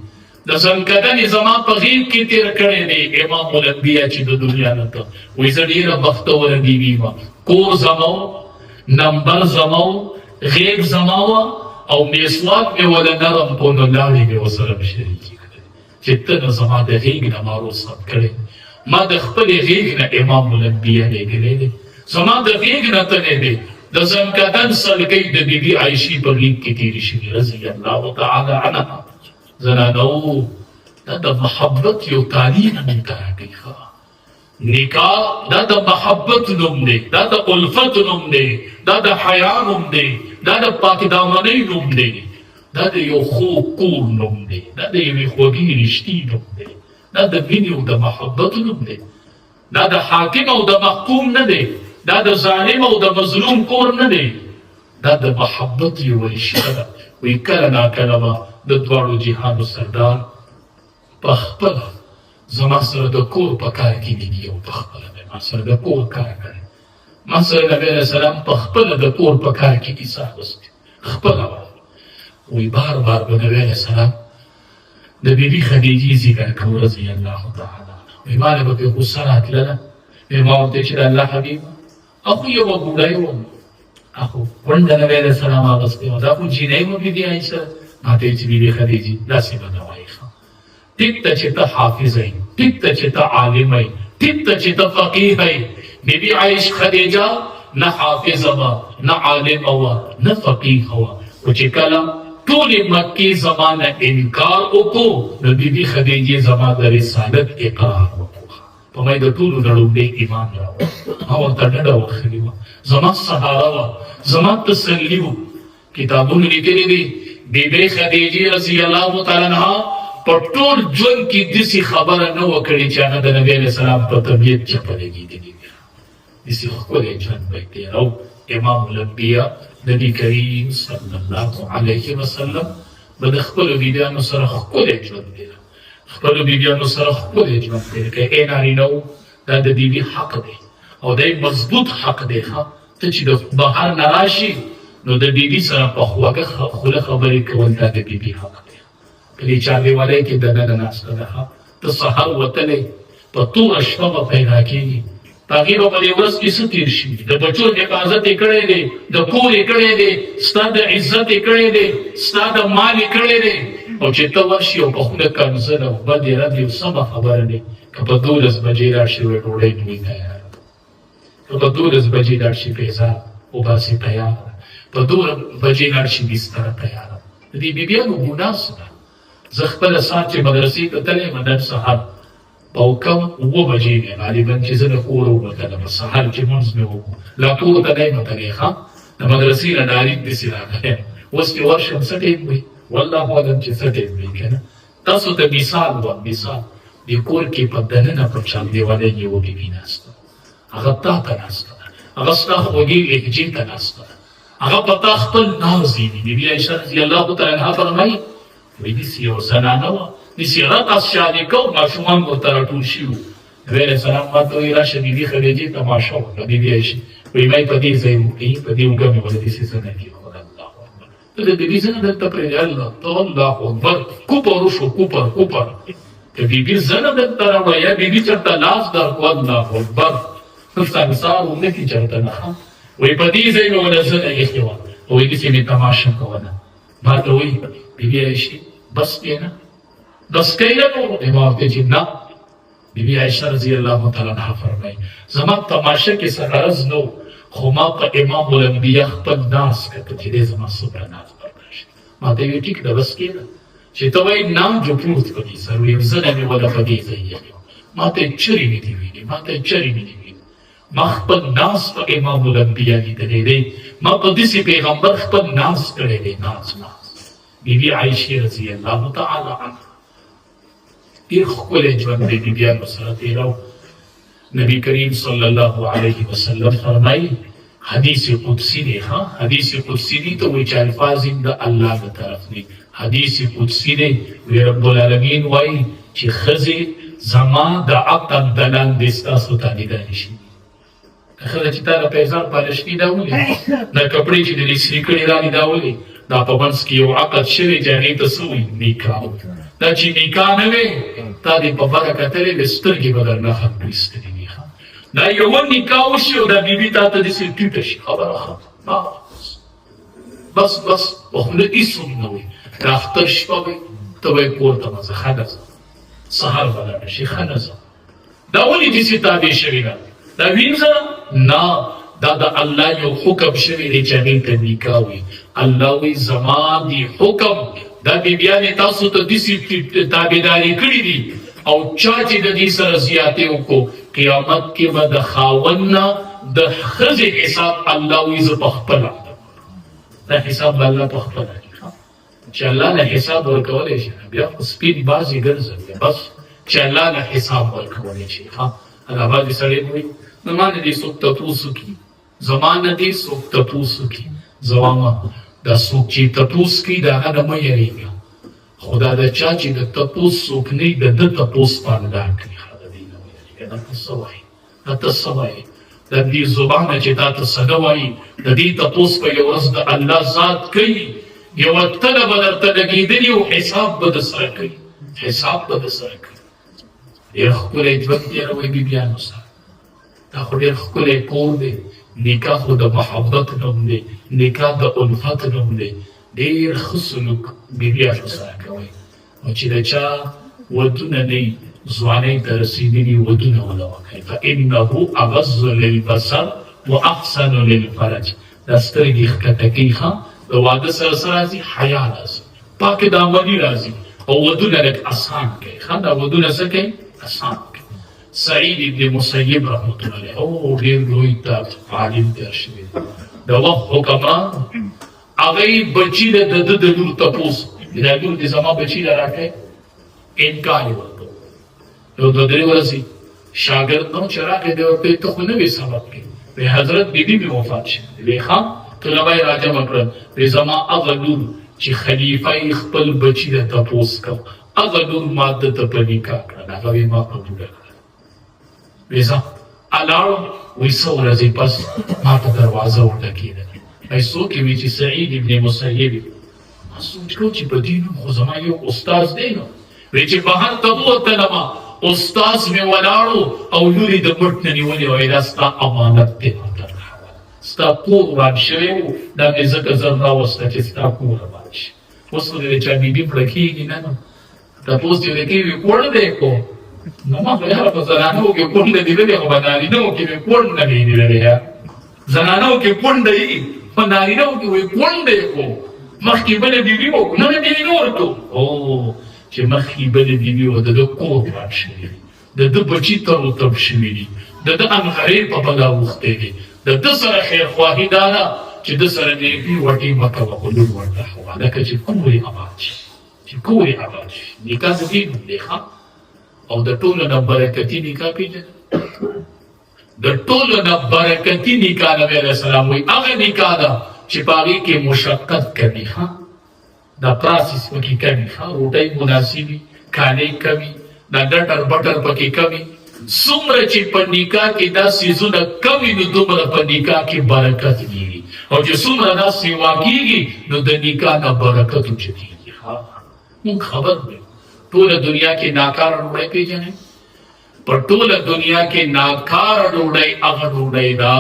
د زنکدنې زما په غېږ کې تېر کړی دی امام الانبیا چې د دنیا نه ته. وایي زه ډېره بختوره بیبي وه، کور زما و، نمبر زما و، غېږ زما وه او میسواک مې وله نرم کو نو لاړې مې ورسره شریکې کړې چې ته نه زما د غېږ نه ما رخصت کړی. ما د خپلې غېږ نه امام الانبیا لېږلی دی، زما د غېږ نه ته نه دی. د زنکدن سلګۍ د بیبي عایشې په غېږ کې تېرې شوې رضی الله تعالی عنها. زنانو دا د محبت یو تعلیم نکاح کوي. نکاح دا د محبت نوم دی، دا د الفت نوم دی، دا د حیا نوم دی، دا د پاکدامنۍ نوم دی، دا د یو خوږ کور نوم دی، دا د یوې خوږې رشتې نوم دی، دا د مینې او د محبت نوم دی. دا د حاکم او د محکوم نه دی، دا د ظالم او د مظلوم کور نه دی، دا د محبت یوه رشته ده. وایي کله ناکله به د دواړو جهانو سردار په خپله زما سره د کور په کار کې ویني او په خپله به ما سره د کور کار کړی. ما سره نبی علیه السلام په خپله د کور په کار کې کیسه اخیستې خپله به. وایي بار بار به نبی علیه السلام د بیبي خدیجې ذکر کوو رضی الله تعالی عنها. وایي ما نه به پرې غوسه راتلله. وایي ما ورته چې د الله حبیب اخو یوه بوډۍ وم، اخو ونډه نبی علیه السلام اخیستې وه، دا خو جینۍ وه بیبي عایشه. ما ته یې چې بیبي خدیجې داسې به نه وایي، ټیک ته چې ته حافظ یې، ټیک ته چې ته عالم یې، ټیک ته چې ته فقیه یې. بیبي عایشه خدیجه نه حافظ وه، نه عالم وه، نه فقیه وه. خو چې کله ټولې مکې زما نه انکار وکړو، نو بیبي خدیجې زما د رسالت اقرار وکړو. په ما یې د ټولو نه لومړی ایمان راوړ. ما ورته ډډه ورکړې وه، زما سهاره وه، زما تسلي و. کتابونو لیکلي دي بیبي خدیجې رضی الله تعالی عنها په ټول ژوند کې داسې خبره نه وه کړې چې هغه د نبي علیه السلام په طبیعت چپه لګېدلې وي. داسې ښکلی ژوند به یې تېرو. امام الانبیا نبی کریم صلی الله علیه وسلم به د خپلو بیبیانو سره ښکلی ژوند تېره، خپلو بیبیانو سره ښکلی ژوند تېره کوي. ای نارینهو، دا د بیبي حق دی او دی مضبوط حق دی. ته چې د بهر نه راشي نو د بیبي سره په خوږه خوله خبرې کول دا د بیبي حق دی. په دې چاردیوالۍ کې دننه ناسته ده، ته سهار وتلی په توره شپه به پیدا کېږي، په هغې به په دې ورځ کې څه تېر شي؟ د بچو حفاظت یې کړی دی، د کور یې کړی دی، ستا د عزت یې کړی دی، ستا د مال یې کړی دی. او چې ته ورشي او په خوله کنځل او بد یې رد یو سمه خبره دی. که په 12 بجې راشي وایي ډوډۍ مې تیاره ده، که په 12 بجې لاړ شي پیزار وباسي تیاره ده، په 2 بجې لاړ شي بستره تیاره ده. د دې بیبیانو ګناه څه ده؟ زه خپله سات چې مدرسې ته تللی یم نن سهار او کم 7 بجې مې غالبا چې زه د کوره ووتلم، سهار چې مونځ مې وکړو، لا کوره ته دی وتلی، د مدرسې نه ډایرکټ داسې راغلی یم. اوس چې ورشم څه ټیم وي؟ والله اعلم چې څه ټیم وي. که نه تاسو ته مثال وایم، مثال د کور کې په دننه په چاردیوالۍ کې یوه بیبي ناسته، هغه تا ته ناسته ده، هغه ستا خوږې لهجې ته ناسته ده، هغه په تا خپل ناز ویني. بیبي عایشه رضی الله تعالی عنها فرمایي وایي داسې یو زنانه وه، داسې رقص شادي کو، ماشومان ورته راټول شوي وو. نبي علیه السلام ما ته وایي راشه بیبي خدیجې تماشه وکړه. بیبي عایشې وایي ما یې په دې ځای وکړي، په دې اوږه مې ورته داسې څه نه کېږي. ته د بیبي زنه دلته پرېږدې، الله اکبر، کوپر وشو، کوپر. که بیبي زنه دلته راوړه یا بیبي چېرته لاس درکړو، الله اکبر، سنګسار ونکړي چېرته نه. وایي په دې ځای مې ونه زنه ایښې وه، وایي داسې مې تماشه کوله. ما ته وایي بیبي عایشې بس کې نه، بس کوي نه نور؟ ما ورته چې نه. بیبي عایشه رضی الله تعالی عنها فرمایي زما تماشه کې څه غرض نه و، خو ما په امام الانبیا خپل ناز کته چې دی زما څومره ناز برداشت. ما ته وایي ټیک ده بس کې نه، چې ته وایي نام جو پروت په دې سر وایي زنه مې وله په دې ځای ایښې وه. ما ته چرې مې دې ویلي، ما ته چرې مې دې ویلي. ما خپل ناز په امام الانبیا لیدلی دی، ما په داسې پیغمبر خپل ناز کړی دی، ناز. بیبي عایشې رضی الله تعالی عنها ډېر ښکلی ژوند د بیبیانو سره تېرو. نبی کریم صلی الله علیه وسلم فرمایي حدیث قدسی دی. حدیث قدسی دی ته وایي چې الفاظ یې د الله له طرف دی. حدیث قدسی دی، وی رب العالمین وایي چې ښځې زما د عقل د لاندې ستاسو تابعدارې شي. ښځه چې تا د پیزار پالشني دا ولې، دا کپړې چې د استري کړي رانې دا ولې، دا په منځ کې یو عقد شوی چې هغې ته څه وایي؟ نکاح. دا چې نکاح نه وی تا دې په بره کتلې وې، سترګې به درنه ختم ایستلې وي. دا یوه نکاح وشي او دا بیبي تا ته داسې ټیټه شي، خبره ختمه. بس په خوله هېڅ هم نه وي. دا اختر شپه وی ته به یې کور ته مه ځه، ښه نه ځه، سهار به لاړه شي، ښه نه ځه. دا ولې داسې تابع شوې ده؟ دا وینځه نه، دا د الله یو حکم شوی دی چې هغې ته نکاح وي. الله وایي زما دی حکم دا بیبیانې تاسو ته داسې تابعداري کړي دي، او چا چې د دې سره زیاتې وکړو قیامت کې به د خاوند نه د ښځې حساب الله وایي زه په خپله دا حساب به الله په خپله کوي. چې الله له حساب ورکولی شي بیا خو سپین باز یې ګرځوي، بس چې الله له حساب ورکولی شي. هغه بعضې سړی وایي زما نه دې څوک تپوس وکړي، زما نه دې څوک تپوس وکړي. زه وایم دا څوک چې تپوس کوي د هغه نه مه یېرېږه، خو دا د چا چې د تپوس څوک نه وي د ده تپوس پالدار کوي. د دې نه مه یېرېږه. دا ته څه وایي؟ دا ته څه وایي؟ د دې زبانه چې دا ته څه نه وایي، د دې تپوس په یو ورځ د الله ذات کوي. یوه تله به درته لګېدلي او حساب به در سره کوي، حساب به در سره کوي. ډېر ښکلی ژوند تېروئ بیبیانو سره. دا خو ډېر ښکلی کور دی. نکاح خو د محبت نوم دی، نکاح د الفت نوم دی. ډېر ښه سلوک بیبیانو سره کوئ، او چې د چا ودونه نه وي ځوانۍ ته رسېدلي ودونه وله وکړئ. فانه اغض للبصر واحسن للفرج دا سترګې ښکته کوي ښه د واده سره څه راځي حیا راځي پاکې دامني راځي او ودونه لږ اسان کوي ښه دا ودونه څه کوي اسان کوي سعید ابن مسیب رحمت الله علیه او ډېر لوی عالم تېر شوی د وخت حکمران هغه بچي د ده د لور تپوس دا لور دې زما بچي را راکړی انکار یې وکړ یو دوه درې ورځې شاګرد نو چې راغی دی ورته ته خو نه وې سبق کې وی حضرت بیبي مې وفات شوې وی ښه طلبه یې راجمع کړل وی زما هغه لور چې خلیفه یې خپل بچي ته تپوس کو هغه لور ما ده ته په نکاح کړل هغه وی ما قبوله کړه وی زه الاړم وی څو ورځې پس ما ته دروازه وټکېده وی څوک یې وی چې سعید ابن مسیب ما سوچ کړو چې په دې نوم خو زما یو استاذ دی نو وی چې بهر ته ووتلمه استاذ مې ولاړو او لورې د مټ نه نیولې وی دا ستا امانت دی ستا کور وران شوی و دا مې ځکه زر راوسته چې ستا کور وران شي اوس خو د چا بیبي مړه کېږي نه نو تپوس دې ورته کوي وی کوڼ دی کو نو ما خو یاره په زنانو کې کونډه لیدلې خو په نارینهو کې مې کونډ نه دی لیدلی زنانو کې کونډه یي په نارینهو کې وی کونډه یې کو مخکې بله بیبي وه نه نه بیبي نه ورکو چې مخکې بلې بیبي وه د ده کور وران شوي د ده بچي تر و تب شوي دي د ده انغرې په بلا اوښتی دی د ده سره خیرخواهي دا ده چې ده سره نیکي وټې مه کوه خو لور ورته ښه لکه چې کور یې آباد شي چې کور یې آباد شي نکاح د دې نوم دی ښه او د ټولو نه برکتي نکاح پېژنه د ټولو نه برکتي نکاح نبي علیه السلام وایي هغه نکاح ده چې په هغې کې مشقت کوي ښه دا پراسس پکې کمی ښه روټۍ مناسبي کالۍ کمی دا ډټر بټر پکې کمی څومره چې په نکاح کې دا څیزونه کمی نو دومره په نکاح کې برکت کېږي او چې څومره دا سیوا کېږي نو د نکاح نه برکت اوچتېږي ښه مونږ خبر دی ټوله دنیا کې ناکاره ډوډۍ پېژنئ په ټوله دنیا کې ناکاره ډوډۍ هغه ډوډۍ ده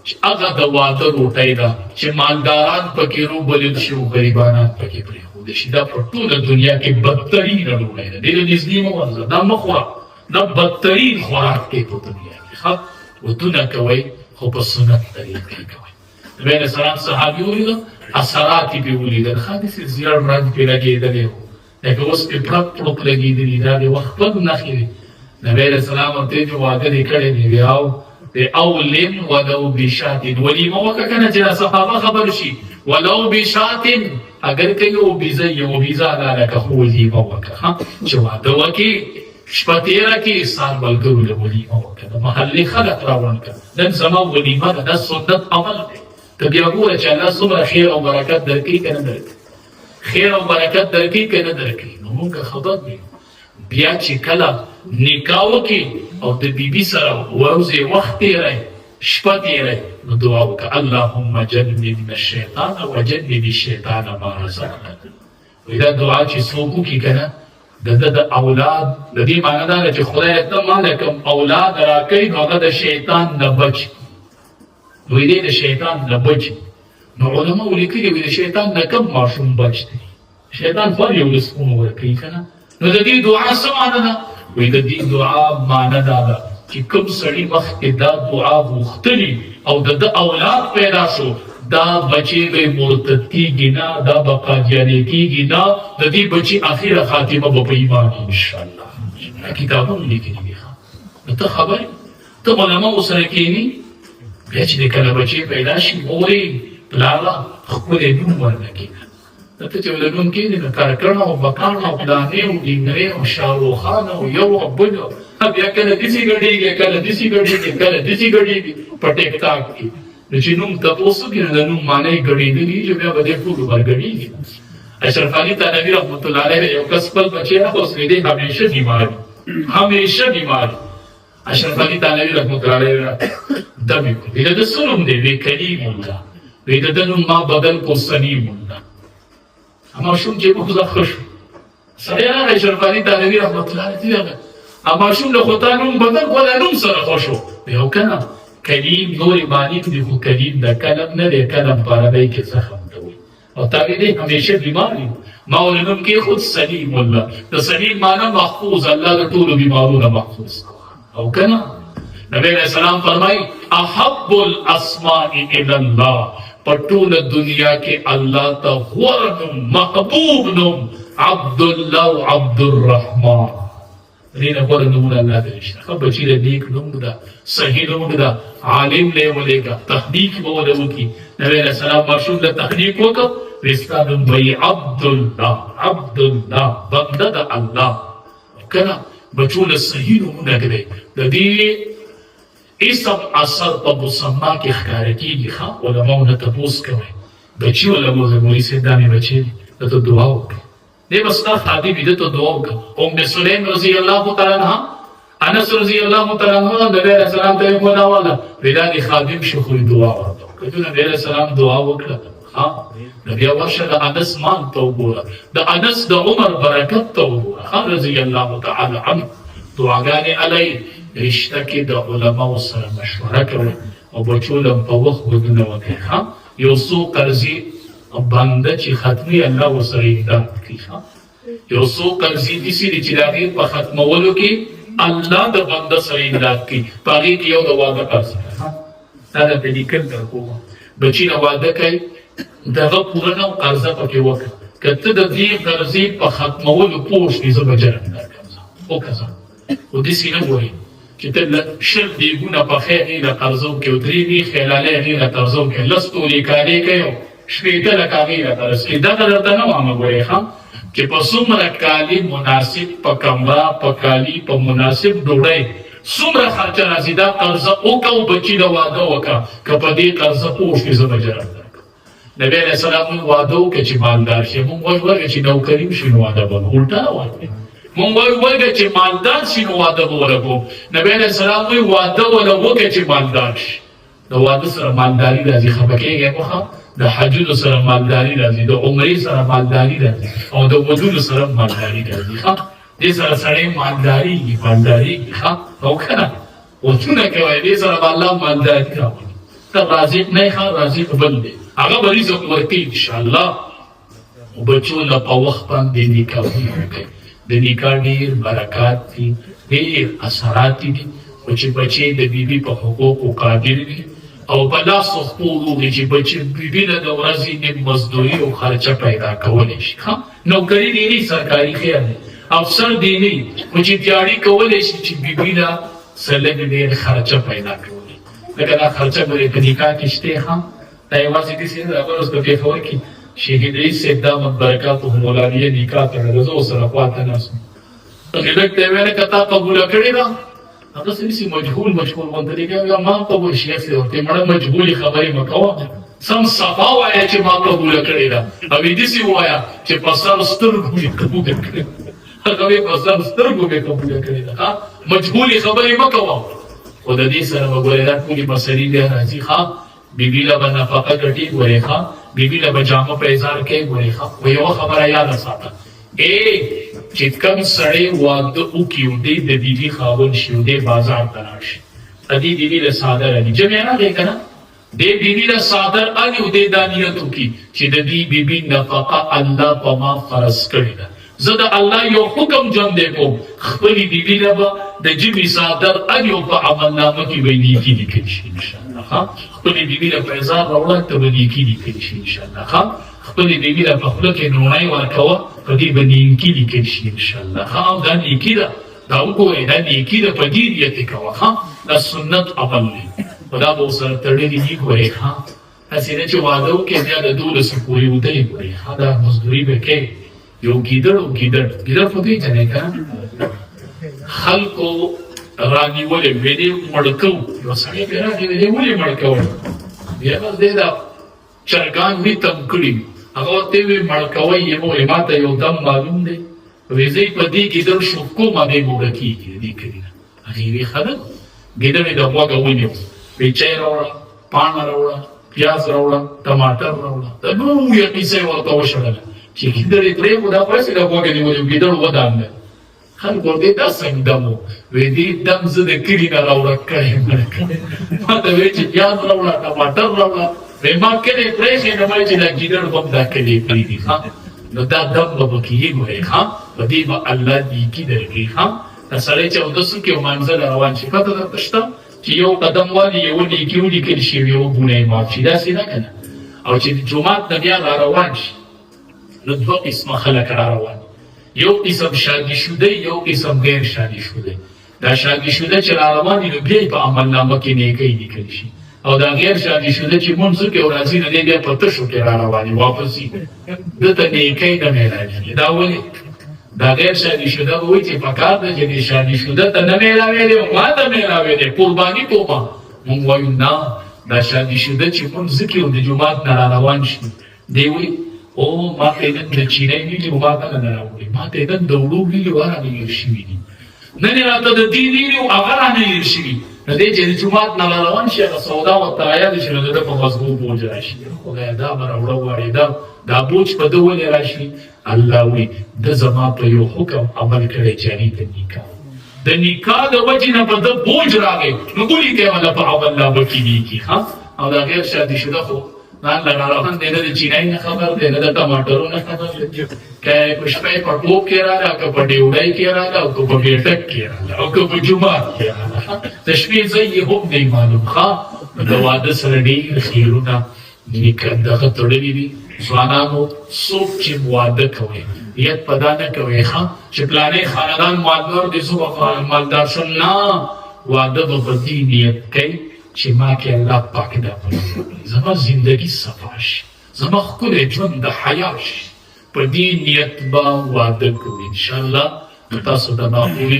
چې هغه د واده روټۍ ده چې مالداران پکې روبلل شي او غریبانان پکې پرېښودل شي دا په ټوله دنیا کې بدترینه ډوډۍ ده ډېره نږدې مه ورځه دا مه خوره دا بدترین خوراک دی په دنیا کې ښه ودونه کوئ خو په سنت طریقې کوئ نبي علیه السلام صحابي ولیدل اثرات یې پرې ولیدل ښه داسې زیړ رنګ پرې لګېدلی و لکه اوس پرې پړق پړق لګېدلي دا د وخت پړق نښې دي نبي علیه السلام ورته چې واده دې کړی دی بیا اولم ولو بشاتن ولیمه وکړه که نه چې دا صحابه خبر شي ولو بشاتن اگر که یو بیزه ده لکه خو ولیمه وکړه چې واده وکړي شپه تېره کړي سال ملګرو له ولیمه وکړه د محلې خلک راوړل کړه نن زما ولیمه ده دا سنت عمل دی که بیا ګوره چې الله څومره خیر او برکت درکوي که نه درکوي خیر او برکت درکوي که نه درکوي نو مونږ خبر دی بیا چې کله نکاح وکړي او د بیبي سره ورځې وخت تېری شپه تېری نو دعا وکړه اللهم جنبنا الشیطان وجنب الشیطان ما رزقنا وایي دا دعا چې څوک وکړي که نه د ده د اولاد د دې معنی دا ده چې خدای ته ماله کوم اولاد راکوي نو هغه د شیطان نه بچ وایي دی د شیطان نه بچ نو علماو لیکلي وایي د شیطان نه کم ماشوم بچ دی شیطان خو یو لسکون ورکوي که نه نو د دې دعا څه معنی ده وایي د دې دعا معنی دا ده چې کوم سړي مخکې دا دعا غوښتلي او د ده اولاد پیدا شو دا بچی به مرتد کېږي نه دا به قادیاني کېږي نه د دې بچي اخره خاتمه به په ایمان انشاءالله دا کتابونه لیکلي دي نو ته خبر ته علماو سره کښېني بیا چې د کله بچی پیدا شي مورې پلاره ښکلی نوم ورنه کېږه ته چې له نوم کېږي نو کارکړه او بکاڼه او پلانې او ډینګرې او شاروخانه او یو او بل بیا کله داسې ګډېږي کله داسې ګډېږي کله داسې ګډېږي په ټیک ټاک کې نو چې نوم تپوس وکړي نو د نوم معنی یې ګډېدلي چې بیا به دې ټولو ورګډېږي اشرف علي تنوي رحمت الله علیه یو کس خپل بچی راوست دی همیشه بیمار اشرف علي تنوي رحمت الله علیه دم یې کړ د ده څه نوم دی وی کلیم الله وی د ده نوم ما بدل کو سلیم الله ماشوم چې وخوځه ښه شو سړی راغی اشرف علي تنوي رحمت الله علیه ماشوم له خو تا نوم بدل کړه له نوم سره ښه شو وی او که نه کلیم نورې معنی دي خو کلیم د کلم نه دی کلم په عربۍ کې زخم ته وایي او تا ویلې همیشه بیمار وي ما ورې نوم کېښود سلیم الله د سلیم معنی محفوظ الله د ټولو بیمارونه محفوظ او که نه نبی علیہ السلام فرمائی احب الاسماء الی اللہ، پټول دنیا کې الله ته غوره محبوب نوم عبدالله او عبدالرحمن. دینه غوره نومونه الله ته نشته. خو بچی له نیک نوم ده، صحیح نوم ده، عالم له ولېږه، تحقیق به وله وکړي. نبی علیہ السلام ماشوم له تحقیق وکړ، وستا نوم به عبدالله، عبدالله بنده د الله. کنه بچو له صحیح نومونه کړي. د دې اسم اثر په مسما کې ښکاره کېږي. ښه علماو نه تپوس کوئ، بچي علماو زموږ سید دا مې بچی دی، ته دعا وکړه. دی به ستا خادم وي، ده ته دعا وکړه. ام سلیم رضی الله تعالی عنها، انس رضی الله تعالی عنه نبی علیہ السلام ته یې ولاواله، وی دا دې خادم شو خو دعا ورته وکړه. نبی علیہ السلام دعا وکړه. نو بیا ورشه د انس مال ته وګوره، د انس د عمر برکت ته وګوره رضی الله تعالی عنه. دعاګانې علی رشته کې د علماو سره مشوره کوئ او بچو له په وخت ودونه وکړئ. یو څو قرضې بنده چې ختمي الله ورسره امداد کړي. یو څو قرضې داسې دي چې د هغې په ختمولو کې الله د بنده سره امداد کوي. په هغې کې یو د واده قرض دا درته لیکل در کوم. بچي نه واده کوي، دغه پوره نه قرضه پکې وکړه. که ته د دې قرضې په ختمولو پوه شوې زه به جرم درکړم. وکړه خو داسې نه ګورې چې ته شل دیګونه پخې هغې له قرضو کې او درې میخې حلالۍ هغې له قرضو کې لس تولې کالې کوي او شپېته لکه هغې له قرض کوي. دغه درته نه وامه ګورې ښه چې په څومره کالي مناسب، په کمره، په کالي، په مناسب ډوډۍ څومره خرچه راځي. دا قرضه وکړه او بچي له واده وکړه. که په دې قرضه پوه شوې زه به جرم درکړم. نبی علیہ السلام موږ واده وکړه چې مالدار شي. موږ وایو ورکړه چې نوکري وشي نو واده به الټا نه وایو. موږ وایو ورکړه چې مالدار شي نو واده به وله کوو. نبی علیہ السلام وایي واده وله وکړه چې مالدار شي. د واده سره مالداري راځي. خفه کېږئ مه، د حجونو سره مالداري راځي، د عمرې سره مالداري راځي او د ودونو سره مالداري راځي. دې سره سړی مالدارېږي، مالدارېږي. او که نه ودونه کوئ دې سره به الله مالداري راولي. ته رازق نه یې، رازق بل دی، هغه به رزق ورکوي انشاءالله. خو بچو له په وخت باندې نکاحونه وکړئ. د نکاح ډېر برکات دي، ډېر اثرات دي. خو چې بچې د بیبي په حقوقو قادر وي او په لاس خپو وروغي چې بچې بیبي له د ورځې نیم مزدوري او خرچه پیدا کولی شي. نوکري دې نه سرکاري خیر دی، افسر دې نه، خو چې تیاري کولی شي چې بیبي له څه لږ ډېر خرچه پیدا کولی. لکه دا خرچه ګورې په نکاح کې شته. دا یوازې داسې نه ده. هغه اوس په پېښور کې شهید رئیس صاحب دامت برکاته مولالیه نکاح تړله، زه ورسره خواته ناست وم. غلک ته یې ویله که تا قبوله کړې ده، هغه څه داسې مجهول غوندې دی. ما قبول شیخ صاحب ورته مړه مجهولې خبرې مه کوه، سم صفا وایه چې ما قبوله کړې ده، او یې داسې ووایه چې په سر سترګو مې قبوله کړې ده. هغه وایي په سر سترګو مې قبوله کړې ده. مجهولې خبرې مه کوه. خو د دې سره به ګورې دا ټولې مسلې بیا راځي. بیبي له به نفقه ګټي ګورې، بیبي له به جامه پیزار کوي ګورې. خو یوه خبره یاده ساته، چې کوم سړی واده وکړي او دی د بیبي خاوند شي او دی بازار ته لاړ شي، دې بیبي له څادر علي جمع راغی که نه، دې بیبي له څادر علي او دی دا نیت وکړي چې د دې بیبي نفقه الله په ما فرض کړې ده. زه د الله یو حکم ژوندی کوم، خپلې بیبي له به د ژمي څادر علي او په عملنامه کې به نیکي لیکلی شي انشاءالله. خپلې بیبي له پیزار راوړه ته به نیکي لیکلی شي انشاءالله. خپلې بیبي له په خوله کې نوڼۍ ورکوه، په دې به نیکي لیکل شي انشاءالله. او دا نیکي ده، دا وګورئ، دا نیکي ده، په دې نیت یې کوه. دا سنت عمل دی، خو دا به ورسره تړلي دي. ګورئ هسې نه چې واده وکړې بیا د 12 پورې ودئ. ګورئ دا مزدوري به کوې. یو ګیدړ او ګیدړ خو پېژنئ که نه، خلکو رانیولې ویلې مړ کوو. یو سړی پرې راغی ویلې ولې مړ کوئ؟ بیا بس دی دا چرګان وي تم کړي، هغه ورته ویې مړ کوئ یې مو ما ته یو دم معلوم دی. وایي زه یې په دې ګیدړ شو کومه دی موړه کېږي د دې کلي نه. هغې ویې ښه ده. ګیدړ یې د غوږه ونیو، وایي چای راوړه، پاڼه راوړه، پیاز راوړه، ټماټر راوړه، د لویه قیسه یې ورته وشړله چې ګیدړ یې پرېښود. دا خو هسې د غوږه نیولې، ګیدړ ودان دی. خلک ورته دا څنګه دم و؟ وایي دې دم زه د کلي نه راوړه کړی مړ کړی. ما ته وایي چې پیاز راوړه، ټماټر راوړه. ما کلی پرېښې نه وایي چې دا ګیدړ به هم دا کلی پرېږدي. نو دا دم به پکې یې ګورئ، په دې به الله نیکي درکړي. دا سړی چې اودس وکړي او مانځه له روان شي، پته درته شته چې یو قدم والي یو نیکي ولیکل شي یو ګناه معاف شي داسې نه که نه او چې د جومات نه بیا راروان شي نو دوه قسمه خلک راروان یو قسم شادي شده یو قسم غیر شادي شده دا شادي شده چې راروان دي نو بیا په عملنامه کې نیکۍ لیکل شي او دا غیر شادي شده چې مونځ کوي او راځي نه دی بیا په تشو کې راروان دي واپس یې دته نیکۍ نه میلاوي دا ولې دا غیر شادي شده به وایي چې پکار ده چې د شادي شده ته نه میلاوی دی ما ته میلاوی دی قرباني کومه مونږ وایو نه دا شادي شده چې مونځ کوي او د جومات نه راروان شي دی وایي او ما ته نن د چینی ویلي ما ته نه راوړي ما ته نن د وړو ویلي رانه هېر شوي دي نن یې راته د دې ویلي هغه رانه هېر شوي نو دی چې د جومات نه راروان شي هغه سودا ورته رایاد شي نو د ده په مزغو بوج راشي خدایه دا به راوړه غواړې دا بوج په ده ولې راشي الله وایي ده زما په یو حکم عمل کړی چې هغې ته نکاح د نکاح د وجې نه په ده بوج راغی نو ولې دی هغه په عملنامه کې نیکي او دا غیر شادي شده خو نان لراروان دی نه د چینی نه خبر دی نه د ټماټرو نه خبر دی که په شپه یې په ټوپ کې راغله که په ډیوډۍ کې راغله او که په بیټک کې راغله او که په جومات کې راغله د شپې ځای یې هم دی معلوم ښه د واده سره ډېر خیرونه دغه تړلي دي ځوانانو څوک چې واده کوئ نیت په دا نه کوئ ښه چې پلانې خاندان مالدار دی زه به مالدار شم نه واده به په دې نیت کوي چې ما کې الله پاک دا پرې زما زندگی صفا شي زما ښکلی ژوند د حیا شي په دې نیت به واده کوو انشاءالله تاسو ته معقول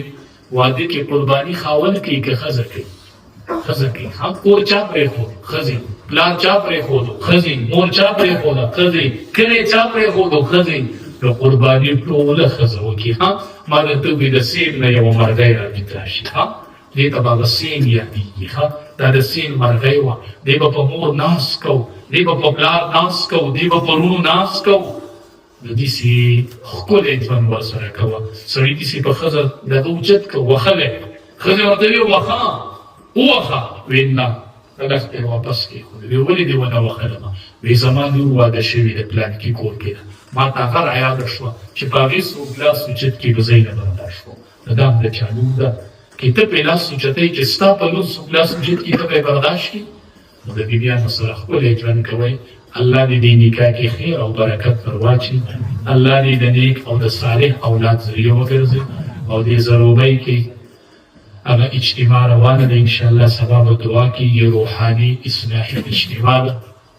واده کې قرباني خاوند کوي که ښځه کوي ښځه کوي کور چا پرېښود ښځې پلار چا پرېښودو ښځې مور چا پرېښوده ښځې کلی چا پرېښودو ښځې نو قرباني ټوله ښځه وکړي ما درته ووایي د سیب نه یوه مرغۍ راویښ راشي دې ته به سین یادېږي دا د سین مرغۍ وه دی به په مور ناست کو دی به په پلار ناست کو دی به په وروڼو ناست کو نو داسې ښکلی ژوند ورسره کوه سړي داسې په ښځه دغه اوچت کو وښلی ښځې ورته ویې وښه ووښه ویې نه لږ پرې واپس کېښود ویې ولې دې ونه وښلمه ویې زما لور واده شوې د پلانکي کور کې ده ما ته هغه رایاده شوه چې په هغې څوک لاس اوچت کړي نو زه یې نه برداشت کوم نو دا هم د چا لور ده که ته پرې لاس اوچتوي چې ستا په لور څوک لاس اوچت کړي ته به یې برداشت کړي نو د بیبیانو سره ښکلی ژوند کوئ الله دې دې نکاح کې خیر او برکت ور واچوي الله دې د نیک او د صالح اولاد ذریعه وګرځي او دې ضروبۍ کې هغه اجتماع روانه ده انشاءالله سبا به دعا کېږي روحاني اصلاحي اجتماع ده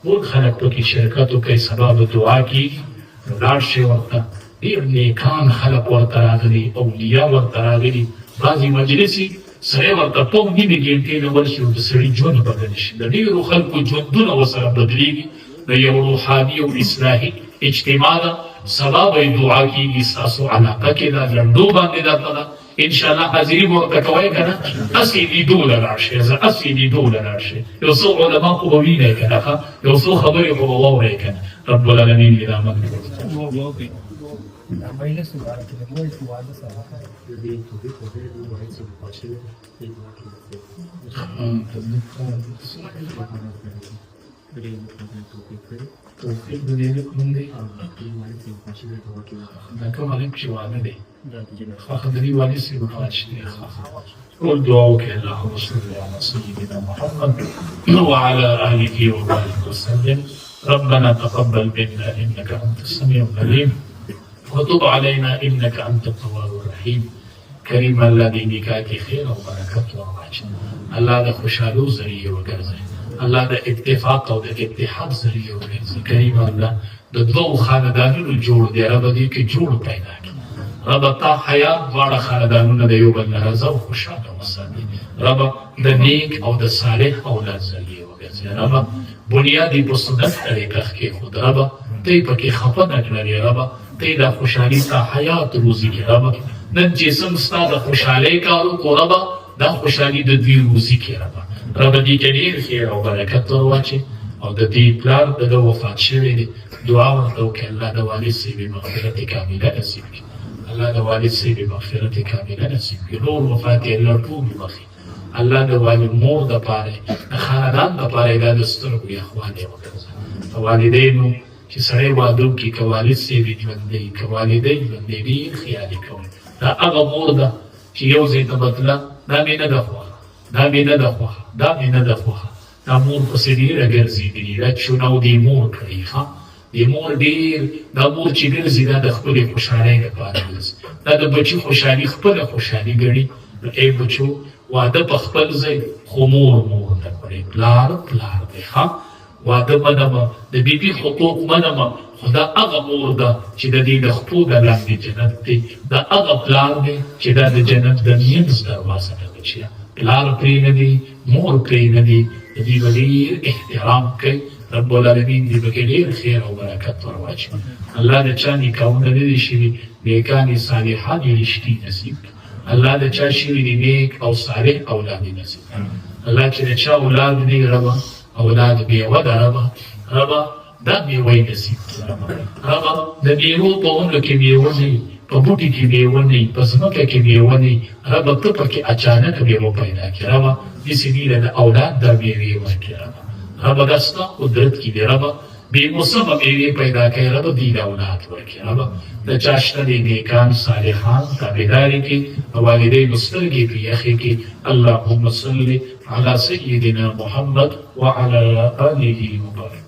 ټول خلک پکې شرکت وکړي سبا به دعا کېږي نو لاړ شئ ورته ډېر نیکان خلک ورته راغلي اولیاء ورته راغلي بعضې مجلسي سړی ورته پوه نیمې ګنټې نه ورشي او د سړي ژوند بدل شي د ډېرو خلکو ژوندونه ورسره بدلېږي د یو روحاني او اصلاحي اجتماع ده سبا به یې دعا کېږي ستاسو علاقه کې ده لنډو باندې درته ده انشاءالله حاضري به ورته کوئ که نه هسې لیدو له لاړ شئ هسې لیدو له لاړ شئ یو څو علما خو به وینئ که نه یو څو خبرې خو به واورئ که نه رب العالمین دې رحمت وکړي توفیق د دې کوم دی دا کوم عالم چې واده دی خاخ د دې والي سي وفات شي ټول دعا وکړه اللهم صل على سيدنا محمد وعلى اله وصحبه وسلم ربنا تقبل منا انك انت السميع العليم وتب علينا انك انت التواب الرحيم کریم الله دې نکاح کې خیر او برکت ورواچي الله د خوشحالو ذریعه وګرځي الله د اتفاق او د اتحاد ذریعه وګرځي کریم الله د دوو خاندانونو جوړ دی رب دې کې جوړ پیدا کړي رب تا حیات دواړه خاندانونه د یو بل نه رضا او خوشحاله وساتي رب د نیک او د صالح اولاد ذریعه وګرځي رب بنیادي په سنت طریقه کې خود رب ته پکې خفه نه کړې رب ته د خوشحالي تا حیات روزي کې رب نن چې سم ستا د خوشحالۍ کارو کو رب دا خوشحالي د دوی روزي کې رب دې کې ډېر خیر او برکت ورواچي او د دې پلار د وفات شوی دی دعا ورته وکړه الله د والد صاحب مغفرت کامله نصیب کړي الله د والد صاحب مغفرت کامله نصیب کړي نور وفات یې الله ټول بخي الله د والد مور دپاره د خاندان دپاره دا د سترګو یخوالی وګرځي والدینو چې سړی واده وکړي که والد صاحب ژوندی که والدۍ ژوندی ډېر خیال یې کوئ دا هغه مور ده چې یو ځای ته بتله دا مې نه ده خوښه دا مې نه ده خوښه، دا مې نه ده خوښه. دا مور پسې ډېره ګرځېدلي، دا چونو دې مور کړی. ښه د مور ډېر، دا مور چې ګرځي دا د خپلې خوشحالۍ لپاره ګرځي، دا د بچي خوشحالي خپله خوشحالي ګڼي. نو ای بچو واده په خپل ځای، خو مور مور ده کړې، پلار پلار دی. ښه واده منمه، د بیبي حقوق منمه، خو دا هغه مور ده چې د دې د خپو د لاندې جنت دی، دا هغه پلار دی چې دا د جنت د مینځ دروازه ده. بچیه پلار پرې نه دی، مور پرې نه دی، د دې به ډېر احترام کوي. رب العالمین دې پکې ډېر خیر او برکت ور واچوي. الله د چا نکاحونه نه دي شوي، نیکان یې صالحان یې رشتې نصیب کړي. الله د چا شوي دي نیک او صالح اولاد یې نصیب کړي. الله چې د چا اولاد دی ربه اولاد بیوه ده ربه دا میوه یې نصیب کړي. ربه د میوو په ونو کې میوه نه وي، په بوټي کې میوه نه وي، په ځمکه کې میوه نه وي. ربه ته پکې اچانک میوه پیدا کړي. ربه داسې دي د اولاد دا میوې ورکړي. ربه دا ستا قدرت کې دی. ربه بې موسمه میوې پیدا کوي. ربه دې د اولاد ورکړي. ربه د چا شته دی نیکان صالحان تابعداري کې، د والدینو سترګې پې یخې کې. اللهم صل على سيدنا محمد وعلى آله وبارك.